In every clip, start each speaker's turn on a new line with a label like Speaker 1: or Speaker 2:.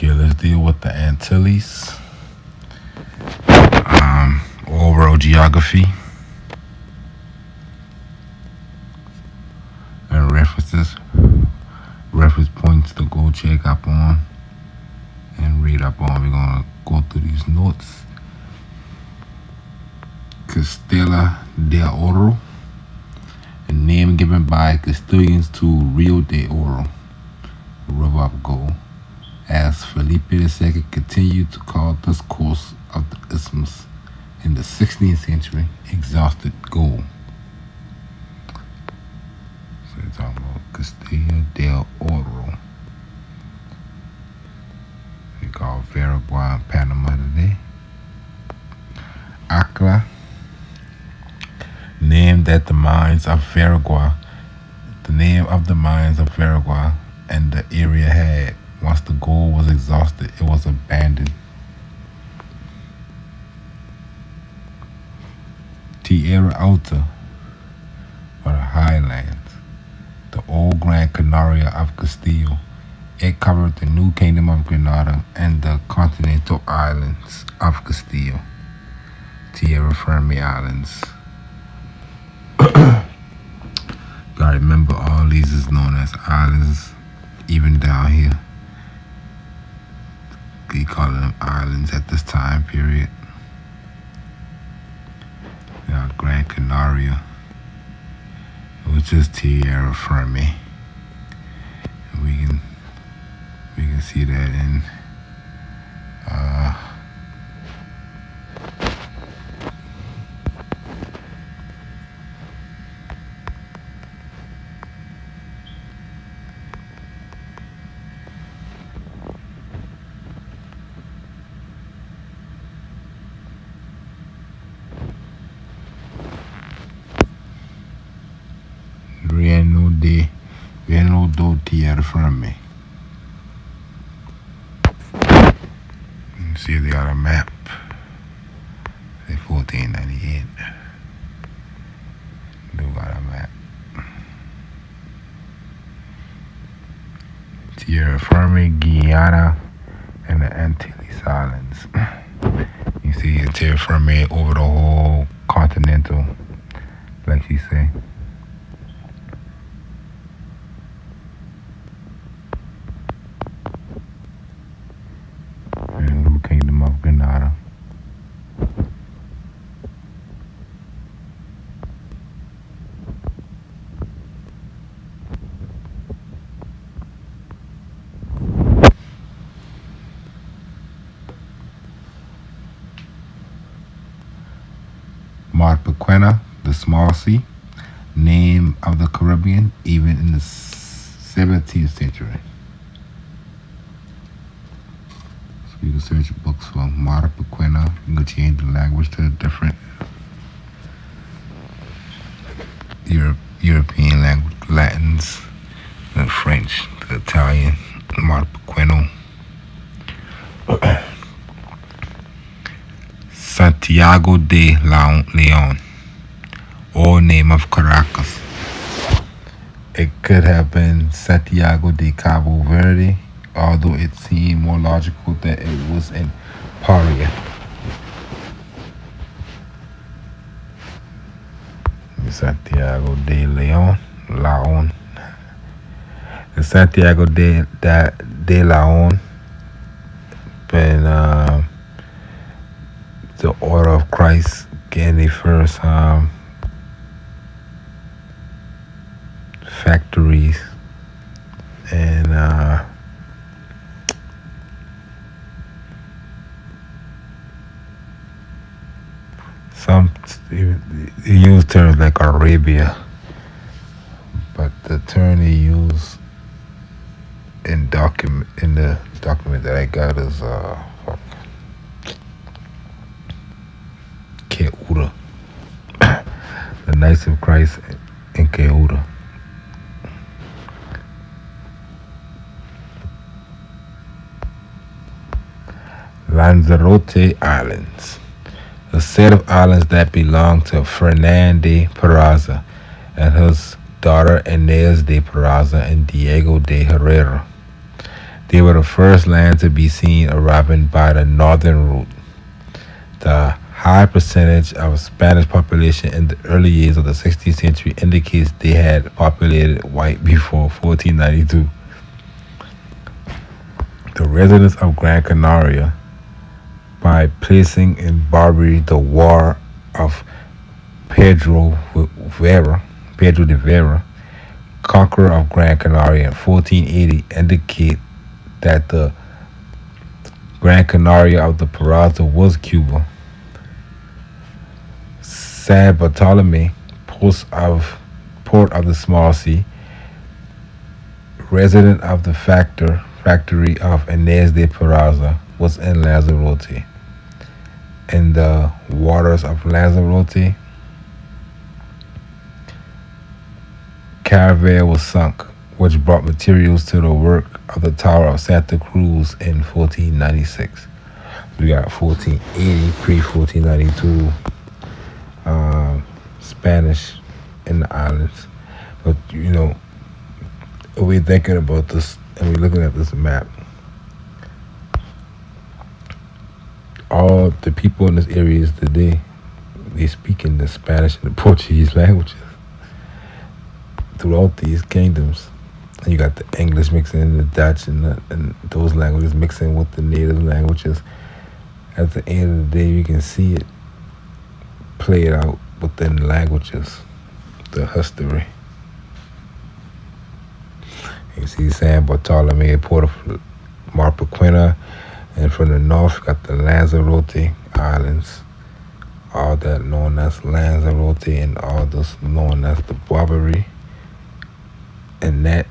Speaker 1: Okay, let's deal with the Antilles. Overall geography and references. Reference points to go check up on and read up on. We're gonna go through these notes. Castilla del Oro, a name given by Castilians to Rio de Oro, river of gold, as Felipe II continued to call this course of the isthmus in the 16th century exhausted gold. So we're talking about Castilla del Oro. We call Veragua and Panama today. Acla, named at the mines of Veragua. The name of the mines of Veragua and the area had, once the gold was exhausted, it was abandoned. Tierra Alta, or the highlands, the old Gran Canaria of Castile. It covered the new kingdom of Granada and the continental islands of Castile. Tierra Firme Islands. Gotta remember, all these is known as islands, even down here. We call them islands at this time period. Now, Gran Canaria, which is Tierra Firme. We can see that in Reino do Tierra Firme. See, they got a map. Say 1498. They got a map. Tierra Firme, Guyana, and the Antilles Islands. You see Tierra Firme over the whole continental, like she say. Kingdom of Granada. Mar Paqueno, the small sea, name of the Caribbean, even in the 17th century. You can search books for Mar Paqueno. You can change the language to a different European language, Latins, the French, the Italian, Mar Paqueno. Santiago de Leon, or name of Caracas. It could have been Santiago de Cabo Verde, although it seemed more logical that it was in Paria. Santiago de Leon. The Santiago de Leon been the Order of Christ getting the first factories and some use terms like Arabia, but the term they use in the document that I got is Keura, the Knights of Christ in Keura. Lanzarote Islands, a set of islands that belonged to Fernan de Peraza and his daughter Inés de Peraza and Diego de Herrera. They were the first land to be seen arriving by the northern route. The high percentage of Spanish population in the early years of the 16th century indicates they had populated white before 1492. The residents of Gran Canaria, by placing in Barbary the war of Pedro de Vera, conqueror of Gran Canaria in 1480, indicate that the Gran Canaria of the Peraza was Cuba. San Bartolome, port of the small sea, resident of the factory of Inés de Peraza, was in Lanzarote. In the waters of Lanzarote, caravel was sunk, which brought materials to the work of the Tower of Santa Cruz in 1496. We got 1480, pre-1492, Spanish in the islands. But we're thinking about this and we're looking at this map. All the people in this area today, they speak in the Spanish and the Portuguese languages throughout these kingdoms. And you got the English mixing in the Dutch and those languages mixing with the native languages. At the end of the day, you can see it play it out within the languages, the history. You see San Bartolome, port of Mar Paqueno, and from the north you got the Lanzarote Islands, all that known as Lanzarote, and all this known as the Barbary. And that,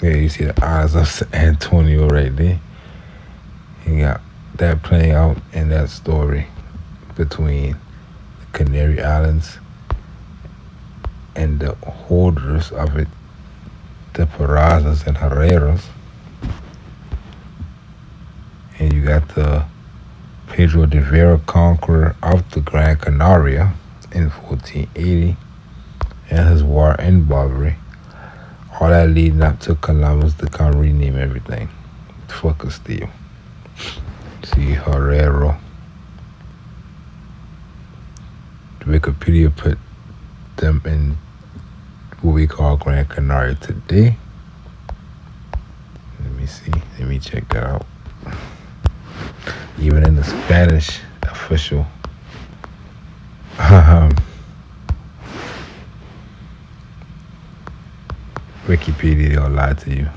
Speaker 1: you see the islands of San Antonio right there. You got that playing out in that story between the Canary Islands and the holders of it, the Perazas and Herreros. And you got the Pedro de Vera, conqueror of the Gran Canaria in 1480, and his war in Barbary. All that leading up to Columbus to come rename everything for Castillo. See Herrero. Wikipedia put them in what we call Gran Canaria today. Let me see. Let me check that out. Even in the Spanish official Wikipedia, they'll lie to you.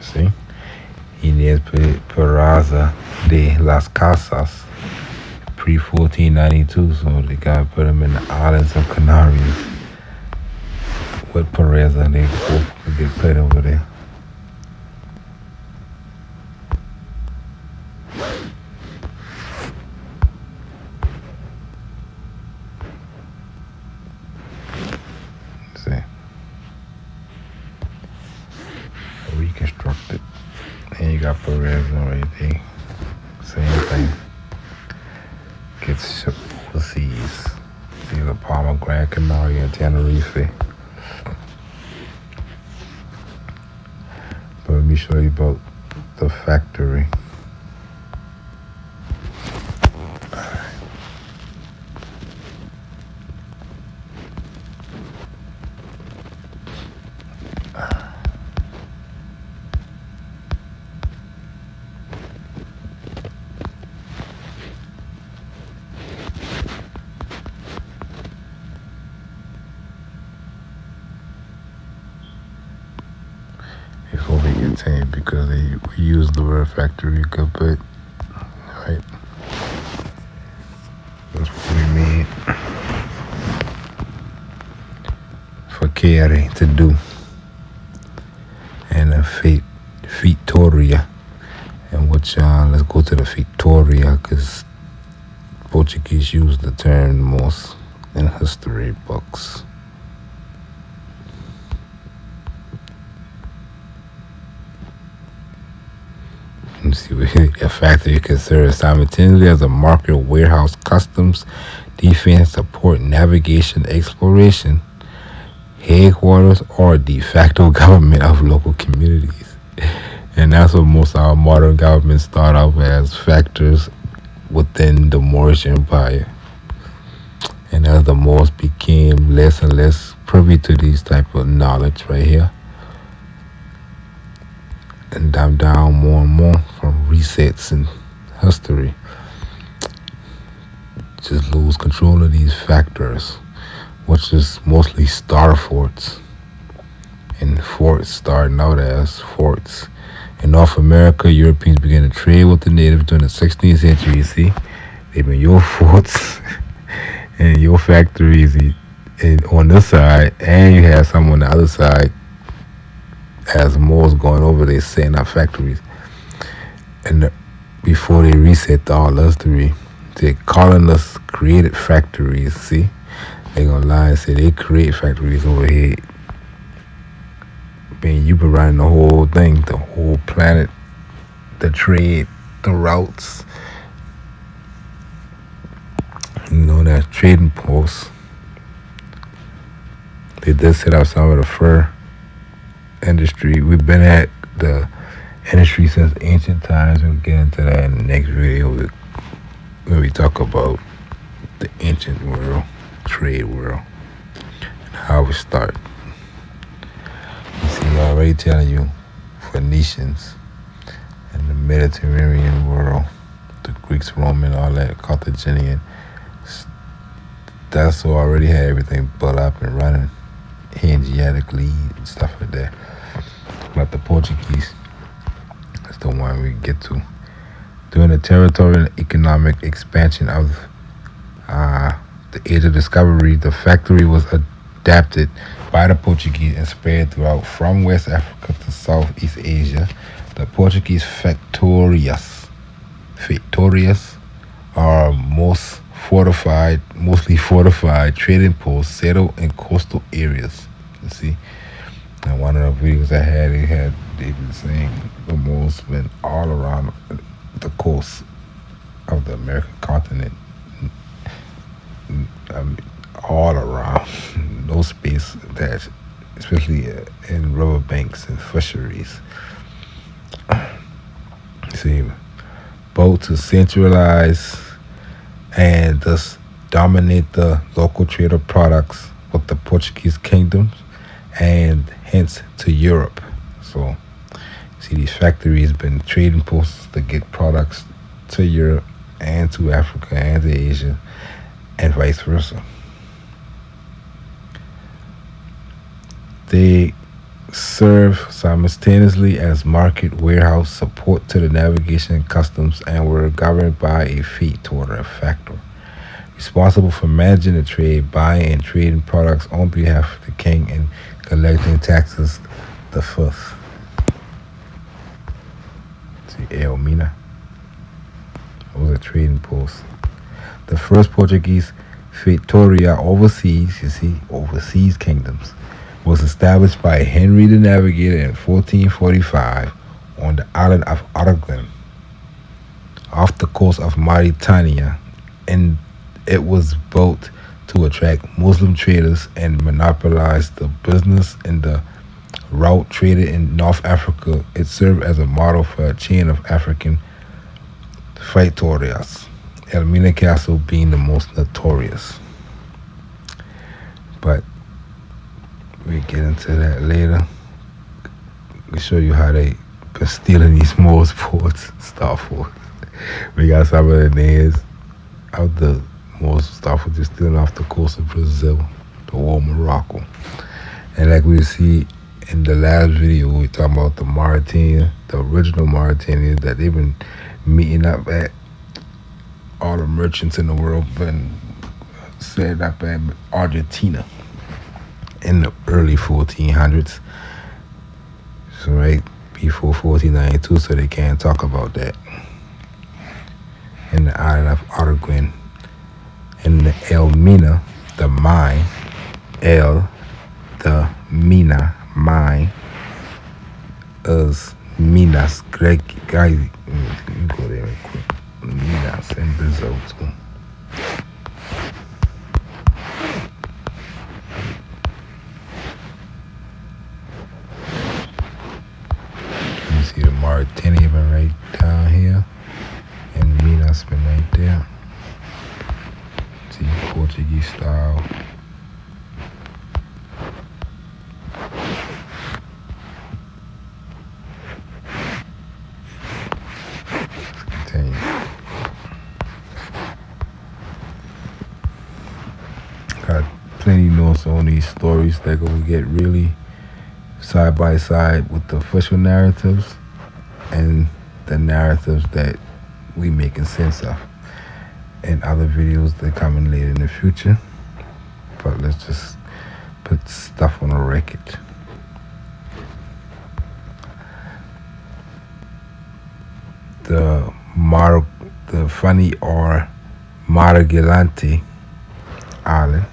Speaker 1: See? Inés Peraza de las Casas, pre-1492, so they gotta put him in the islands of Canarias with Pereza, and they both get played over there. See? Reconstructed. And you got Pereza right there. Same thing. Gets shipped overseas. See the Palma, Gran Canaria, and Tenerife. But let me show you about the factory. Before we get tamed, because we use the word factory a good bit, right? facere, to do, and a Victoria. And which let's go to the Victoria, because Portuguese use the term most in history books. Let's see, a factory considered simultaneously as a market, warehouse, customs, defense, support, navigation, exploration, headquarters, or de facto government of local communities. And that's what most of our modern governments start off as, factors within the Moorish Empire. And as the Moors became less and less privy to these type of knowledge right here, and down more and more from resets in history, just lose control of these factors, which is mostly star forts. And forts starting out as forts. In North America, Europeans began to trade with the natives during the 16th century. You see, they've been your forts and your factories on this side, and you have some on the other side as Moors going over there setting up factories. And before they reset all history, the colonists created factories. See, they gonna lie and say they create factories over here. Man, you've been running the whole thing, the whole planet, the trade, the routes. That trading posts. They did set up some of the fur industry. We've been at the industry since ancient times. We'll get into that in the next video when we talk about the ancient world, trade world, and how it started. You see, already telling you, Phoenicians and the Mediterranean world, the Greeks, Roman, all that, Carthaginian, that's who already had everything built up and running, Hanseatically and stuff like that. But the Portuguese is the one we get to. During the territorial and economic expansion of the Age of Discovery, the factory was adapted by the Portuguese and spread throughout from West Africa to Southeast Asia. The Portuguese factorias are mostly fortified trading posts settled in coastal areas. You see, and one of the videos I had, they been saying the Moors been all around the coast of the American continent. All around, no space that, especially in riverbanks and fisheries. See, both to centralize and thus dominate the local trader products with the Portuguese kingdoms and hence to Europe. So, see, these factories been trading posts to get products to Europe and to Africa and to Asia and vice versa. They serve simultaneously as market, warehouse, support to the navigation and customs, and were governed by a fetor, a factor, responsible for managing the trade, buying and trading products on behalf of the king, and collecting taxes. The fifth. See, Elmina was a trading post. The first Portuguese feitoria overseas kingdoms, was established by Henry the Navigator in 1445 on the island of Aragon, off the coast of Mauritania, and it was built to attract Muslim traders and monopolize the business in the route traded in North Africa. It served as a model for a chain of African feitorias, Elmina Castle being the most notorious. But we get into that later. We show you how they been stealing these Moors ports, Star Forts. We got some of the names of the Moors Star Forts just stealing off the coast of Brazil, the whole Morocco. And like we see in the last video, we talking about the Mauritania, the original Mauritanians that they've been meeting up at. All the merchants in the world been set up at Argentina. in the early 1400s. So right before 1492, so they can't talk about that. In the island of Araguin, in the El Mina, the mine, El, the Mina, mine, is Minas, Greg, guys, you go there real quick. Minas in Brazil too. You see the Mauritania been right down here, and Minas been right there. See Portuguese style. Let's continue. Got plenty notes on these stories that gonna get really side by side with the official narratives and the narratives that we making sense of, and other videos that coming later in the future. But let's just put stuff on a record. The funny or Margellante Island,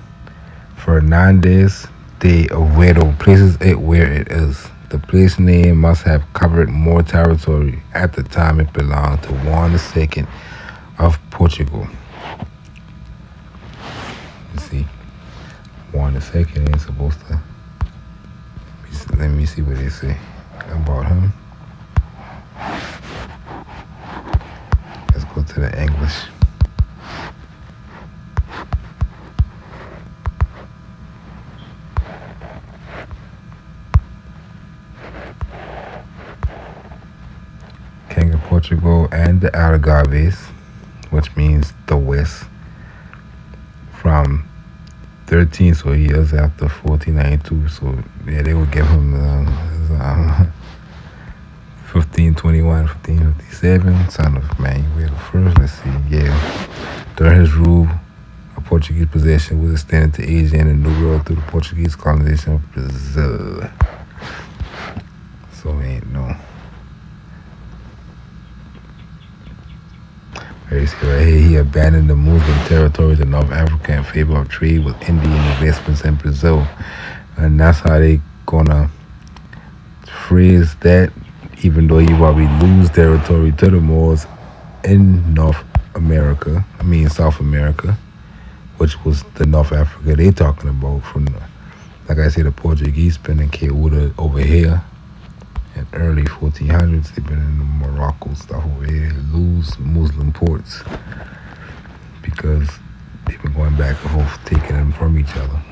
Speaker 1: Fernandez de Oviedo places it where it is. The place name must have covered more territory at the time it belonged to Juan II of Portugal. You see, Juan II ain't supposed to. Let me see what they say about him. Let's go to the English. King of Portugal and the Algarves, which means the West, from 13 so years after 1492. So yeah, they would give him 1521, 1557, son of Manuel I. Let's see, yeah. During his rule, a Portuguese possession was extended to Asia and the New World through the Portuguese colonization of Brazil. So ain't no. Right here, he abandoned the Muslim territories in North Africa in favor of trade with Indian investments in Brazil. And that's how they gonna phrase that, even though you probably lose territory to the Moors in South America, which was the North Africa they talking about. From like I said, the Portuguese been in Ceuta over here. In early 1400s, they've been in the Morocco stuff over here. They lose Muslim ports because they've been going back and forth, taking them from each other.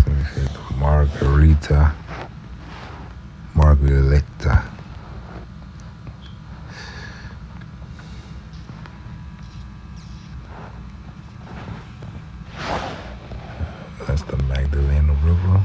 Speaker 1: So we said Margarita. That's the Magdalena River.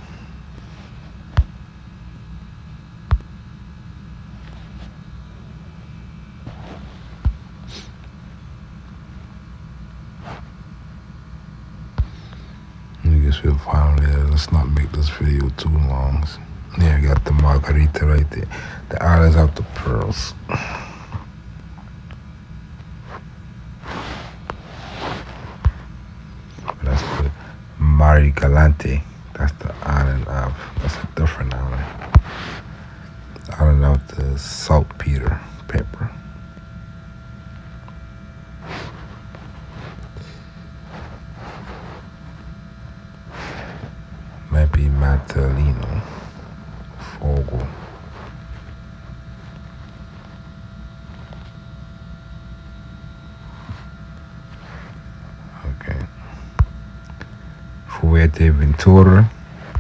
Speaker 1: I guess we'll finally, let's not make this video too long. Yeah, we got the Margarita right there. The islands of the pearls. That's the Mari Galante. That's the island of, that's a different island. The island of the saltpeter pepper. Might be Matalino. Fogo. Okay. Fuerteventura,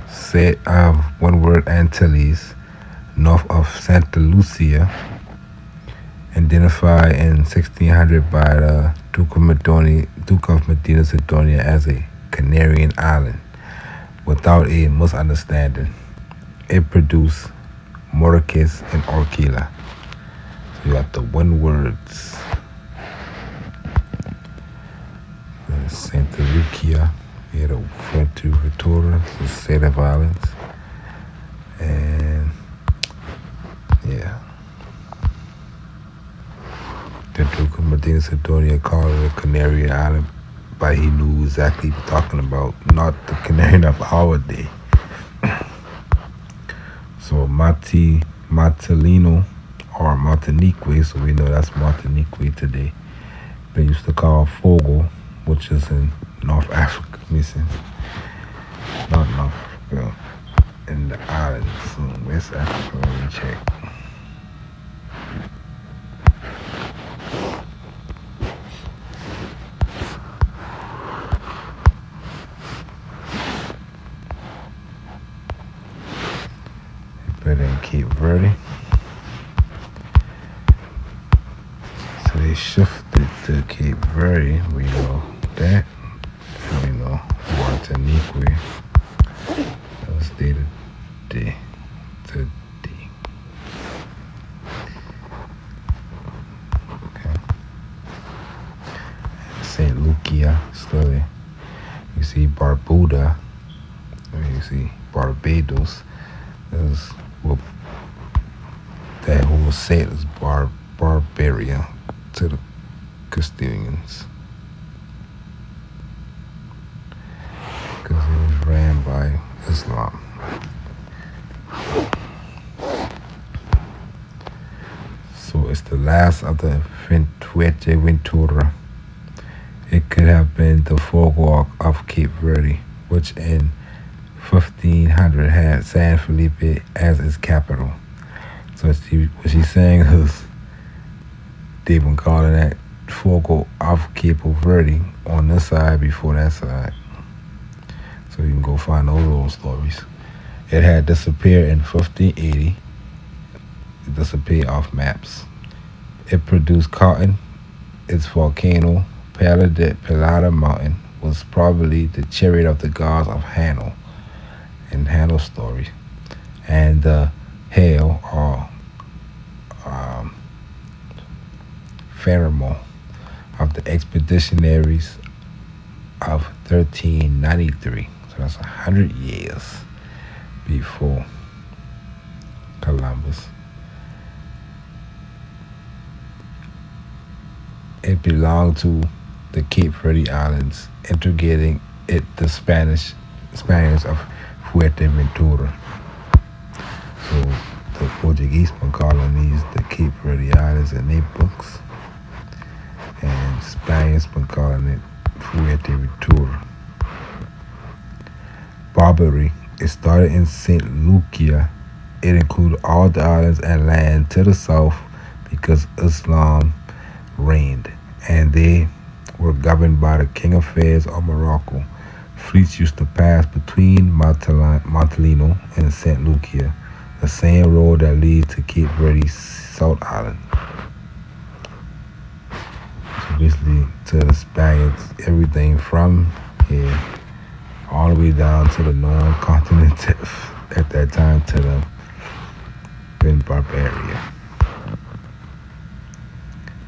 Speaker 1: set of one word Antilles, north of Santa Lucia, identified in 1600 by the Duke of Medina Sidonia as a Canarian island. Without a misunderstanding, it produced Moroques and Orquila. So you got the one words. Santa Lucia era Fuerteventura, the state of islands. And yeah, the Duke of Medina Sidonia called it a Canary Island, but he knew exactly what talking about, not the Canary of our day. So Martilino or Martinique, so we know that's Martinique today. They used to call Fogo, which is in North Africa, missing. Not North Africa, in the islands, so West Africa, let me check. Better in Cape Verde. So they shifted to Cape Verde, we know that. And we know Martinique, that was day to day. Okay. St. Lucia, still you see Barbuda, you see Barbados. Is what that whole set is Barbaria to the Castilians, because it was ran by Islam. So it's the last of the Fuerteventura. It could have been the Fogo of Cape Verde, which in 1500 had San Felipe as its capital. So what she's saying is they've been calling that Fogo of Cape Verde on this side before that side. So you can go find those old stories. It had disappeared in 1580. It disappeared off maps. It produced cotton. Its volcano, Pelada Mountain, was probably the chariot of the gods of Hanno in Hanno's story, and the hail or pheromone of the expeditionaries of 1393. So that's 100 years before Columbus. It belonged to the Cape Verde Islands, integrating it the Spaniards of Fuerteventura. So the Portuguese been calling these the Cape Verde Islands in their books, and Spaniards been calling it Fuerteventura. Barbary, it started in St. Lucia. It included all the islands and land to the south because Islam reigned, and they were governed by the King of Fez of Morocco. Fleets used to pass between Montalino and St. Lucia, the same road that leads to Cape Verde's South Island. So basically, to the Spaniards, everything from here all the way down to the known continent at that time to the in Barbaria.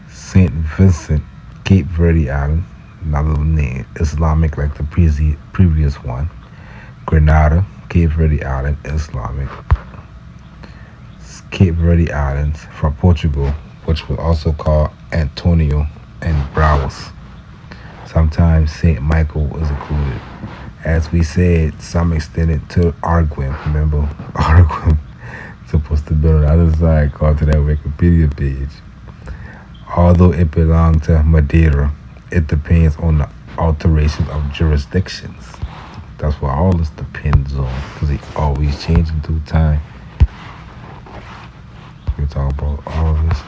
Speaker 1: St. Vincent, Cape Verde Island, another name, Islamic like the previous one. Grenada, Cape Verde Island, Islamic. Cape Verde Islands from Portugal, which was also called Antonio and Bravos. Sometimes St. Michael was included. As we said, some extended to Arguin. Remember, Arguin supposed to be on the other side, called to that Wikipedia page. Although it belonged to Madeira, it depends on the alterations of jurisdictions. That's what all this depends on, because it always changing through time. We talk about all of this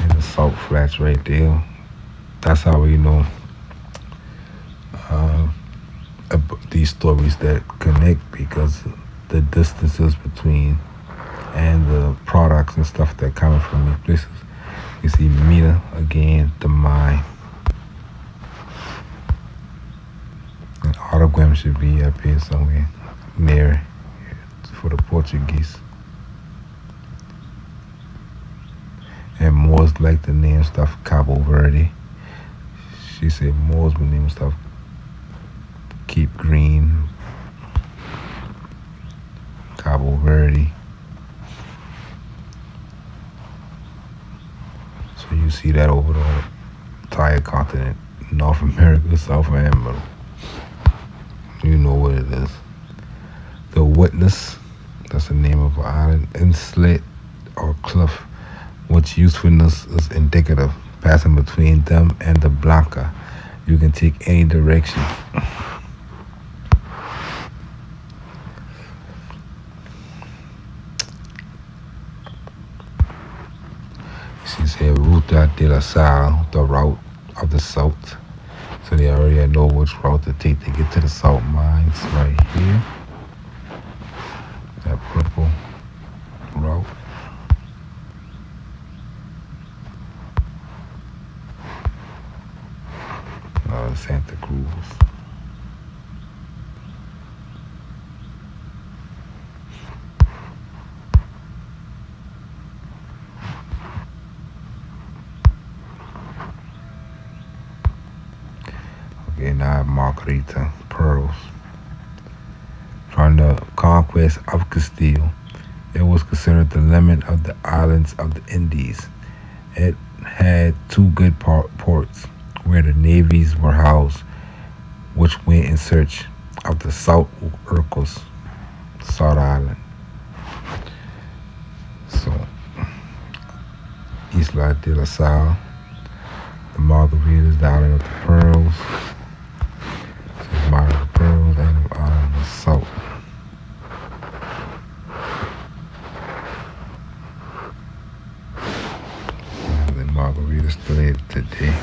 Speaker 1: in the salt flats right there. That's how we know these stories that connect, because the distances between and the products and stuff that coming from these places. You see Mina again, the mine. And Autogram should be up here somewhere near for the Portuguese. And Moors like to name stuff Cabo Verde. She said Moors would name stuff Cape Green, Cabo Verde. So you see that over the entire continent, North America, South America. You know what it is. The Witness, that's the name of an island, inlet or cliff, which usefulness is indicative, passing between them and the Blanca. You can take any direction. She said Ruta de la Sal, the route of the south. So they already know which route to take to get to the salt mines right here. That purple route. Santa Cruz. Okay, now Margarita pearls. From the conquest of Castile, it was considered the limit of the islands of the Indies. It had two good ports where the navies were housed, which went in search of the Salt Urcos, Salt Island. So, Isla de la Sal, the Margaritas, the island of the pearls. So, Margarita pearls and the island of salt. And the margaritas still today.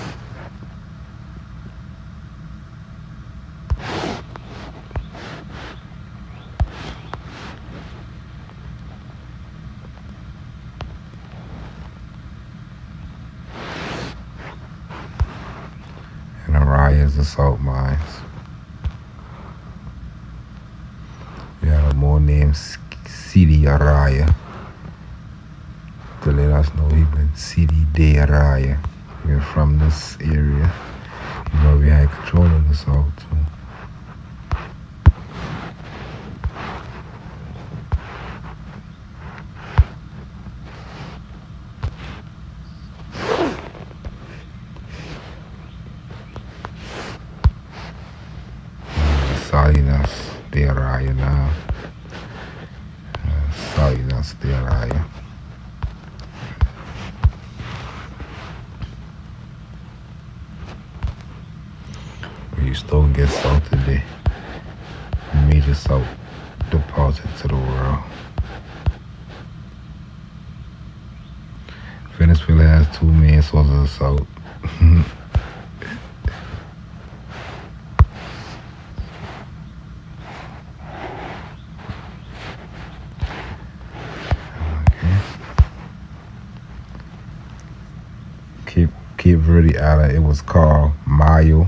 Speaker 1: The salt mines. We had a more named Sidi Araya to let us know he been Sidi de Araya. We're from this area. You know, we had control of the salt too. Salinas de Araya now. Salinas de Araya. We still get salt today. Major salt deposit to the world. Venezuela has two main sources of salt. Cape Verde Island, it was called Mayo.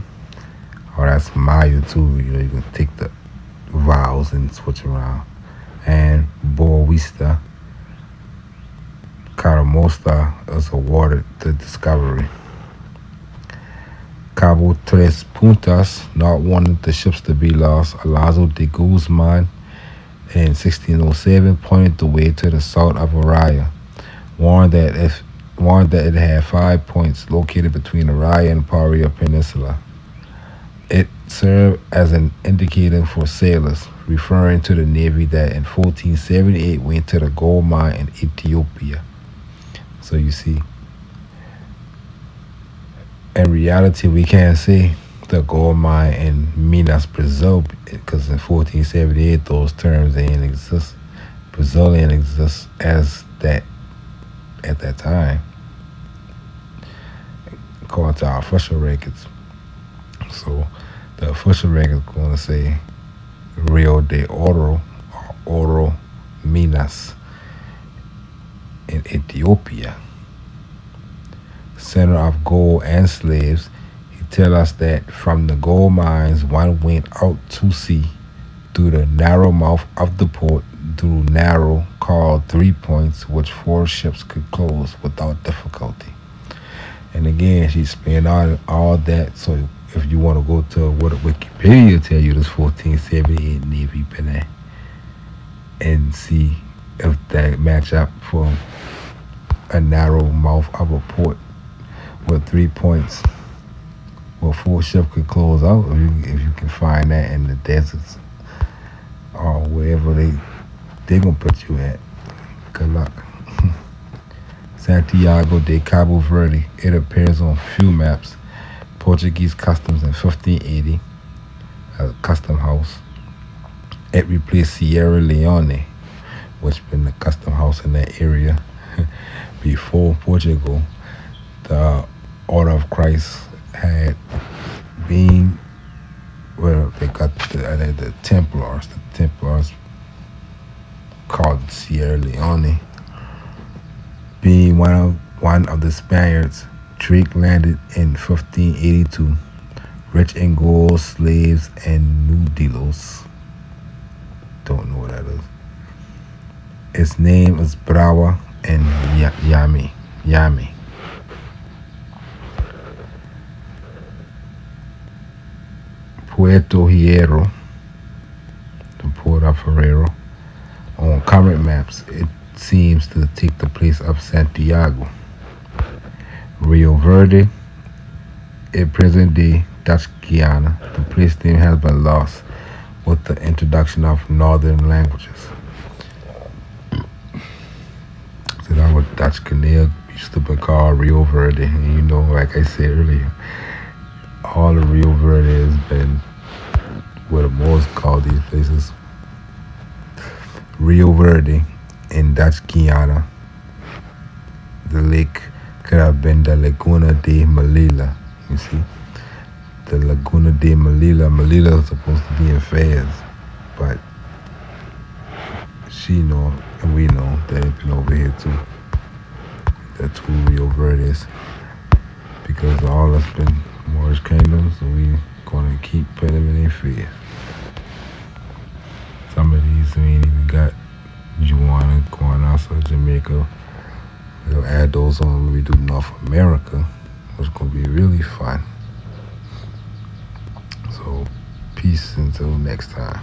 Speaker 1: Oh, that's Mayo too. You know, you can take the vowels and switch around. And Boavista, Caramosta is awarded the discovery. Cabo Tres Puntas, not wanting the ships to be lost, Alonso de Guzman in 1607 pointed the way to the south of Araya, warned that it had 5 points located between Araya and Paria Peninsula. It served as an indicator for sailors, referring to the navy that in 1478 went to the gold mine in Ethiopia. So you see, in reality, we can't say the gold mine in Minas, Brazil, because in 1478 those terms didn't exist. Brazil didn't exist as that at that time, according to our official records. So the official record is going to say Rio de Oro or Oro Minas in Ethiopia, center of gold and slaves. He tell us that from the gold mines, one went out to sea through the narrow mouth of the port, through narrow called 3 points, which 4 ships could close without difficulty. And again, she explained all that so if you want to go to what Wikipedia tell you, this 1478 Navy been at, and see if that match up for a narrow mouth of a port with 3 points where 4 ships could close out. If you can find that in the deserts or wherever they gonna put you at. Good luck. Santiago de Cabo Verde. It appears on few maps. Portuguese customs in 1580. A custom house. It replaced Sierra Leone, which been the custom house in that area before Portugal. The Order of Christ had been, well, they got the Templars. The Templars called Sierra Leone. Being one of the Spaniards, Drake landed in 1582, rich in gold, slaves, and nudilos. Don't know what that is. Its name is Brava and Yami. Puerto Hierro, the Port of Herrero. On current maps, it seems to take the place of Santiago. Rio Verde, in present-day Dutch Guiana. The place name has been lost with the introduction of northern languages. So that was Dutch Guinea used to be called Rio Verde. And you know, like I said earlier, all of Rio Verde has been what the Moors call these places. Rio Verde in Dutch Guiana. The lake could have been the Laguna de Melilla. You see, the Laguna de Melilla. Melilla is supposed to be in Fez, but she know and we know that it been over here too. The two Rio Verdes, because all that's been Moorish kingdoms, so we gonna keep putting them in their fear. Some of these we ain't even got Juana going outside Jamaica. We'll add those on when we do North America, which is gonna be really fun. So peace until next time.